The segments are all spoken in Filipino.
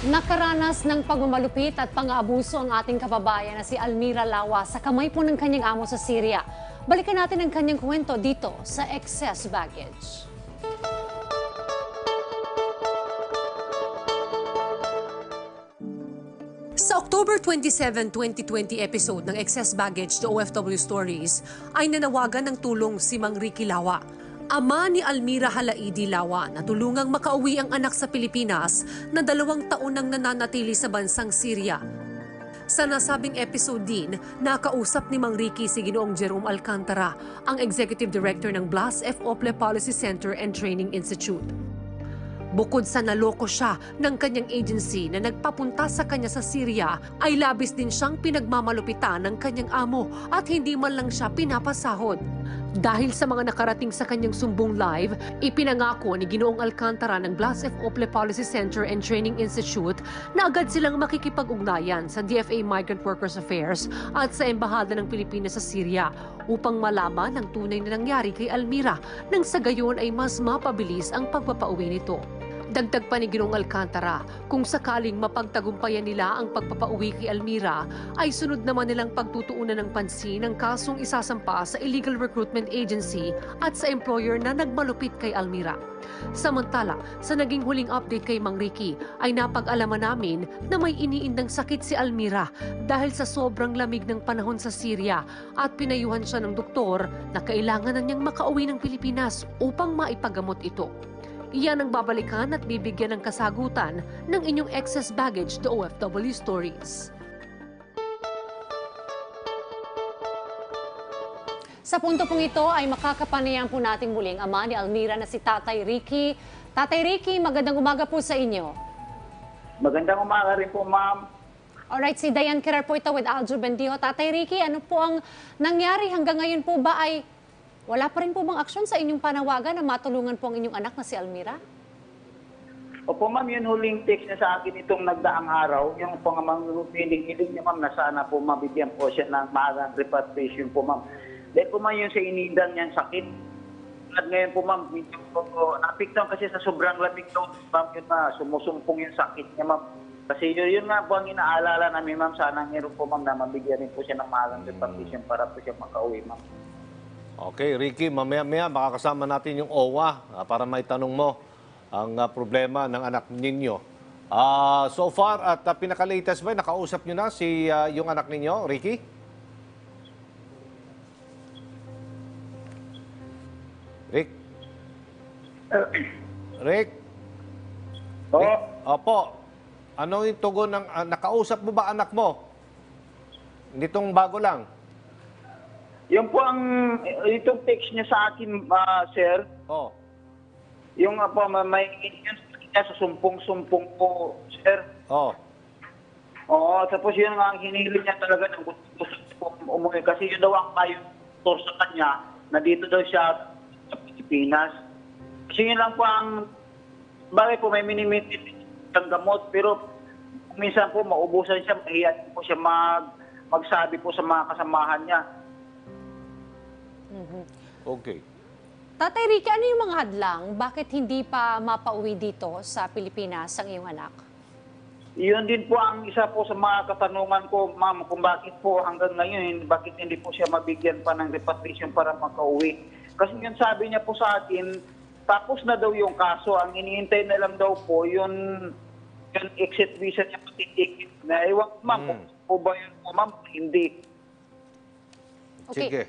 Nakaranas ng pagmamalupit at pang-aabuso ang ating kababayan na si Almira Lawa sa kamay po ng kanyang amo sa Syria. Balikan natin ang kanyang kwento dito sa Excess Baggage. Sa October 27, 2020 episode ng Excess Baggage The OFW Stories ay nanawagan ng tulong si Mang Ricky Lawa, ama ni Almira Halaidi Lawa, na tulungang makauwi ang anak sa Pilipinas na 2 taon nang nananatili sa bansang Syria. Sa nasabing episode din, nakausap ni Mang Ricky si Ginoong Jerome Alcantara, ang Executive Director ng Blas F. Ople Policy Center and Training Institute. Bukod sa naloko siya ng kanyang agency na nagpapunta sa kanya sa Syria, ay labis din siyang pinagmamalupitan ng kanyang amo at hindi man lang siya pinapasahod. Dahil sa mga nakarating sa kanyang sumbong live, ipinangako ni Ginoong Alcantara ng Blas F. Ople Policy Center and Training Institute na agad silang makikipag-ugnayan sa DFA Migrant Workers Affairs at sa Embahada ng Pilipinas sa Syria upang malaman ang tunay na nangyari kay Almira nang sa gayon ay mas mapabilis ang pagpapauwi nito. Dagdag pa ni Ginoong Alcantara, kung sakaling mapagtagumpayan nila ang pagpapauwi kay Almira, ay sunod naman nilang pagtutuunan ng pansin ang kasong isasampa sa Illegal Recruitment Agency at sa employer na nagmalupit kay Almira. Samantala, sa naging huling update kay Mang Ricky, ay napag-alaman namin na may iniindang sakit si Almira dahil sa sobrang lamig ng panahon sa Syria at pinayuhan siya ng doktor na kailangan na niyang makauwi ng Pilipinas upang maipagamot ito. Iyan ang babalikan at bibigyan ng kasagutan ng inyong Excess Baggage The OFW Stories. Sa punto pong ito ay makakapanayan po natin muling ama ni Almira na si Tatay Ricky. Tatay Ricky, magandang umaga po sa inyo. Magandang umaga rin po, ma'am. Alright, si Diane Kirar po ito with Aljo Bendijo. Tatay Ricky, ano po ang nangyari hanggang ngayon po ba ay wala pa rin po bang aksyon sa inyong panawagan na matulungan po ang inyong anak na si Almira? Opo, ma'am, yun huling text niya sa akin itong nagdaang araw. Yung po nga mga hiling niya, ma'am, na sana po mabigyan po siya ng maagang repatriation po, ma'am. Dahil po, ma'am, yung sa inidan niyang sakit. At ngayon po, ma'am, medyo po, napiktan kasi sa sobrang lamig daw, ma'am, yun na sumusumpong yung sakit niya, ma'am. Kasi yun nga po ang inaalala namin, ma'am, sana ngayon po, ma'am, na mabigyan rin po siya ng maagang repatriation para po siya makauwi, ma'am. Okay, Ricky, mamaya-maya makakasama natin yung OWA para may tanong mo ang problema ng anak ninyo. So far, at pinaka-latest ba, nakausap nyo na si yung anak ninyo, Ricky? Rick? Rick? Oo. Rick? Opo. Ano yung tugon ng nakausap mo ba anak mo? Hindi tong bago lang. Yung po ang itong text niya sa akin, sir. Oh. Yung po, may yun sa sumpong-sumpong po, sir. Oh. Oo, tapos yun nga ang hinili niya talaga ng gusto po umuwi. Kasi yun daw ang mayon sa kanya na dito daw siya sa Pilipinas. Kasi yun lang po ang, bakit po may minimitin ng gamot, pero minsan po maubusan siya, mahiyan po siya magsabi po sa mga kasamahan niya. Okay. Tatay Ricky, ano yung mga hadlang? Bakit hindi pa mapauwi dito sa Pilipinas ang iyong anak? Yun din po ang isa po sa mga katanungan ko, ma'am, kung bakit po hanggang ngayon, bakit hindi po siya mabigyan pa ng repatriation para makauwi. Kasi yun sabi niya po sa akin, tapos na daw yung kaso, ang iniintay na lang daw po, yung exit visa niya patitigit na. Ewan ko, ma'am, kung po ba yun po, ma'am, hindi. Okay. Sige.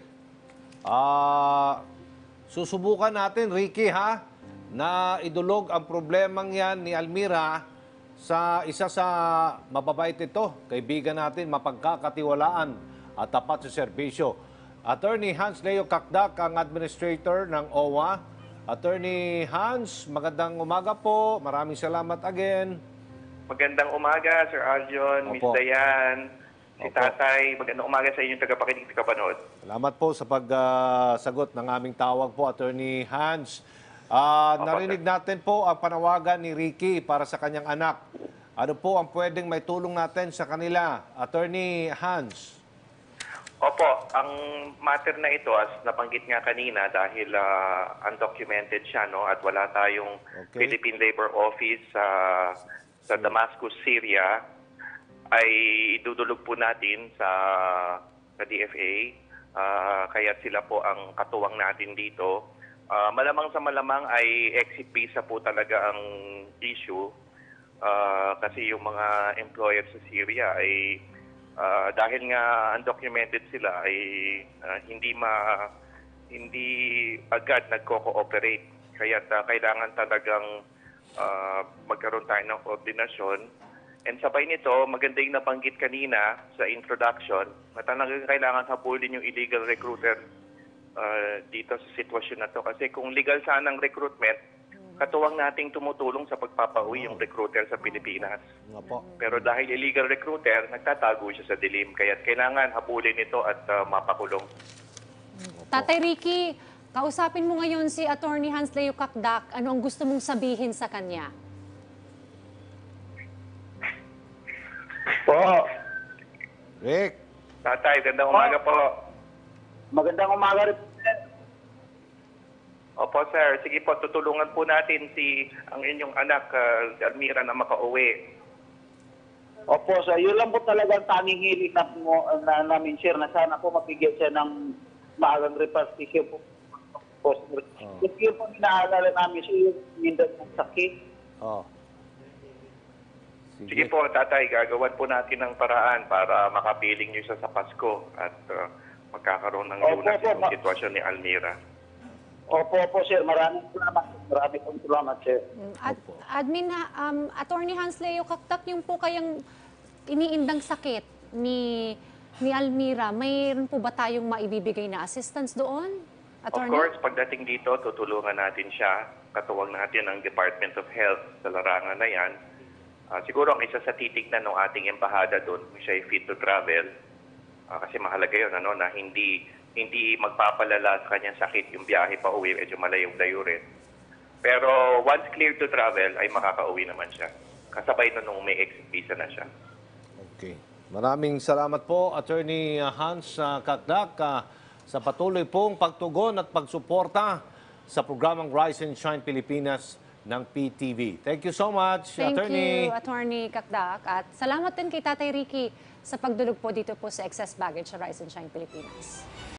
Susubukan natin, Ricky, ha, na idulog ang problemang yan ni Almira sa isa sa mababait ito, kaibigan natin, mapagkakatiwalaan at tapat sa serbisyo. Attorney Hans Leo Kakdak, ang administrator ng OWA. Attorney Hans, magandang umaga po. Maraming salamat again. Magandang umaga, Sir Aljon, Miss Opo. Diane, si Opo. Tatay. Magandang umaga sa inyong tagapakinig at kapanood. Salamat po sa pagsagot ng aming tawag po, Attorney Hans. Narinig natin po ang panawagan ni Ricky para sa kanyang anak. Ano po ang pwedeng may tulong natin sa kanila, Attorney Hans? Opo, ang matter na ito, as nabanggit nga kanina, dahil undocumented siya, no, at wala tayong Okay. Philippine Labor Office sa Damascus, Syria, ay idudulog po natin sa DFA. Kaya sila po ang katuwang natin dito. Malamang sa malamang ay exit visa po talaga ang issue. Kasi yung mga employer sa Syria ay dahil nga undocumented sila ay hindi agad nagko-cooperate. Kaya kailangan talagang magkaroon tayo ng koordinasyon. And sabay nito, maganda yung nabanggit kanina sa introduction na talagang kailangan habulin yung illegal recruiter dito sa sitwasyon na to. Kasi kung legal sana ang recruitment, katuwang nating tumutulong sa pagpapauwi yung recruiter sa Pilipinas. Nga po. Pero dahil illegal recruiter, nagtatago siya sa dilim. Kaya kailangan habulin ito at mapakulong. Tatay Ricky, kausapin mo ngayon si Attorney Hans Leo Kakdak. Ano ang gusto mong sabihin sa kanya? Po, Rick, Tatay, gandang umaga po. magandang umaga rin po, sir. Opo, sir. Sige po, tutulungan po natin ang inyong anak, Almira, na makauwi. Opo, sir. Yun lang po talaga ang tanging hiling na namin, sir, na sana po mabigyan siya ng maagang repartisyon po. Kasi yun po inaalala namin siya yung mindan ng sakit. oh. Sige po, tatay, gagawan po natin ng paraan para makapiling niyo siya sa Pasko at magkakaroon ng Opo, lunas opo, yung sitwasyon ni Almira. Opo, sir. Maraming salamat. Maraming salamat, sir. Attorney Hans Leo Kakdak, yung po kayang iniindang sakit ni Almira, mayroon po ba tayong maibibigay na assistance doon? Of course, pagdating dito, tutulungan natin siya. Katuwang natin ang Department of Health sa larangan na yan. Siguro ang isa sa titignan ng ating embahada doon, kung siya ay fit to travel, kasi mahalaga yun, na hindi magpapalala sa kanyang sakit yung biyahe pa uwi, medyo malayong-layo rin. Pero once cleared to travel, ay makakauwi naman siya. Kasabay na nung may exit visa na siya. Okay. Maraming salamat po, Attorney Hans Kakdak, sa patuloy pong pagtugon at pagsuporta sa programang Rise and Shine Pilipinas ng PTV. Thank you so much, Thank Attorney. you, Attorney Kakdak. At salamat din kay Tatay Ricky sa pagdulog po dito po sa excess baggage sa Rise and Shine Pilipinas.